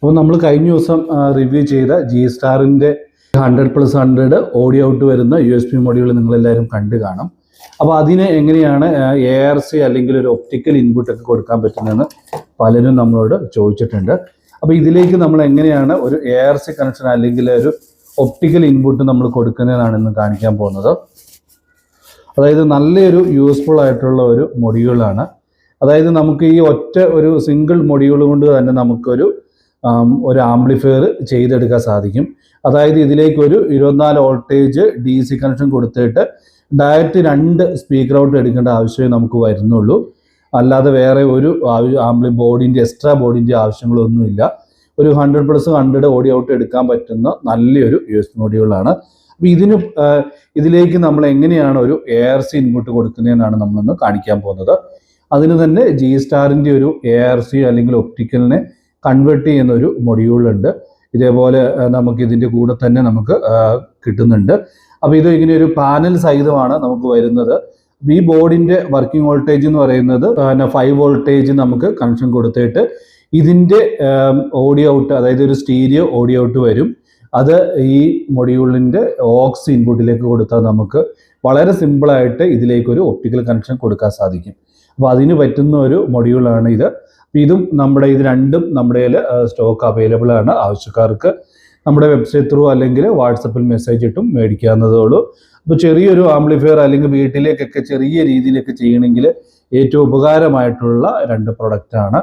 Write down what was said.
അപ്പോൾ നമ്മൾ കഴിഞ്ഞ ദിവസം റിവ്യൂ ചെയ്ത G-Starന്റെ 100+100 ഓഡിയോ ഔട്ട് വരുന്ന USB മൊഡ്യൂൾ നിങ്ങളെല്ലാവരും കണ്ടു കാണും. അപ്പോൾ അതിന് എങ്ങനെയാണ് ARC അല്ലെങ്കിൽ ഒരു ഒപ്റ്റിക്കൽ ഇൻപുട്ട് ഒക്കെ കൊടുക്കാൻ പറ്റുന്നതെന്ന് പലരും നമ്മളോട് ചോദിച്ചിട്ടുണ്ട്. അപ്പോൾ ഇതിലേക്ക് നമ്മൾ എങ്ങനെയാണ് ഒരു ARC കണക്ഷൻ അല്ലെങ്കിൽ ഒരു ഒപ്റ്റിക്കൽ ഇൻപുട്ട് നമ്മൾ കൊടുക്കുന്നതാണ് ഇന്ന് കാണിക്കാൻ പോകുന്നത്. അതായത് നല്ലൊരു യൂസ്ഫുൾ ആയിട്ടുള്ള ഒരു മൊഡ്യൂളാണ്. അതായത് നമുക്ക് ഈ ഒറ്റ ഒരു സിംഗിൾ മൊഡ്യൂൾ കൊണ്ട് തന്നെ നമുക്കൊരു ആംപ്ലിഫയർ ചെയ്തെടുക്കാൻ സാധിക്കും. അതായത് ഇതിലേക്ക് ഒരു 24 വോൾട്ടേജ് DC കണക്ഷൻ കൊടുത്തിട്ട് ഡയറക്റ്റ് 2 സ്പീക്കർ ഔട്ട് എടുക്കേണ്ട ആവശ്യമേ നമുക്ക് വരുന്നുള്ളൂ. അല്ലാതെ വേറെ ഒരു എക്സ്ട്രാ ബോർഡിൻ്റെ ആവശ്യങ്ങളൊന്നുമില്ല. ഒരു 100+100 ഓഡിയോ ഔട്ട് എടുക്കാൻ പറ്റുന്ന നല്ലൊരു USB മൊഡ്യൂളാണ്. അപ്പോൾ ഇതിലേക്ക് നമ്മൾ എങ്ങനെയാണ് ഒരു ARC ഇൻപുട്ട് കൊടുക്കുന്നതെന്നാണ് നമ്മളൊന്ന് കാണിക്കാൻ പോകുന്നത്. അതിന് തന്നെ G-Starന്റെ ഒരു ARC അല്ലെങ്കിൽ ഒപ്റ്റിക്കലിനെ കൺവേർട്ട് ചെയ്യുന്ന ഒരു മൊഡ്യൂളുണ്ട്. ഇതേപോലെ നമുക്ക് ഇതിൻ്റെ കൂടെ തന്നെ നമുക്ക് കിട്ടുന്നുണ്ട്. അപ്പോൾ ഇത് ഇങ്ങനെ ഒരു പാനൽ സഹിതമാണ് നമുക്ക് വരുന്നത്. ഈ ബോർഡിൻ്റെ വർക്കിംഗ് വോൾട്ടേജ് എന്ന് പറയുന്നത് 5 വോൾട്ടേജ് നമുക്ക് കണക്ഷൻ കൊടുത്തിട്ട് ഇതിൻ്റെ ഓഡിയോ ഔട്ട്, അതായത് ഒരു സ്റ്റീരിയോ ഓഡിയോ ഔട്ട് വരും. അത് ഈ മൊഡ്യൂളിൻ്റെ ഓക്സ് ഇൻപുട്ടിലേക്ക് കൊടുത്താൽ നമുക്ക് വളരെ സിമ്പിളായിട്ട് ഇതിലേക്കൊരു ഒപ്റ്റിക്കൽ കണക്ഷൻ കൊടുക്കാൻ സാധിക്കും. അപ്പോൾ അതിന് പറ്റുന്ന ഒരു മൊഡ്യൂളാണ് ഇത്. ഇത് രണ്ടും നമ്മുടെ സ്റ്റോക്ക് അവൈലബിൾ ആണ്. ആവശ്യക്കാർക്ക് നമ്മുടെ വെബ്സൈറ്റ് ത്രൂ അല്ലെങ്കിൽ വാട്സപ്പിൽ മെസ്സേജ് ഇട്ടും മേടിക്കാവുന്നതേ ഉള്ളൂ. അപ്പോൾ ചെറിയൊരു ആംപ്ലിഫയർ അല്ലെങ്കിൽ വീട്ടിലേക്കൊക്കെ ചെറിയ രീതിയിലൊക്കെ ചെയ്യണമെങ്കിൽ ഏറ്റവും ഉപകാരമായിട്ടുള്ള 2 പ്രൊഡക്റ്റാണ്.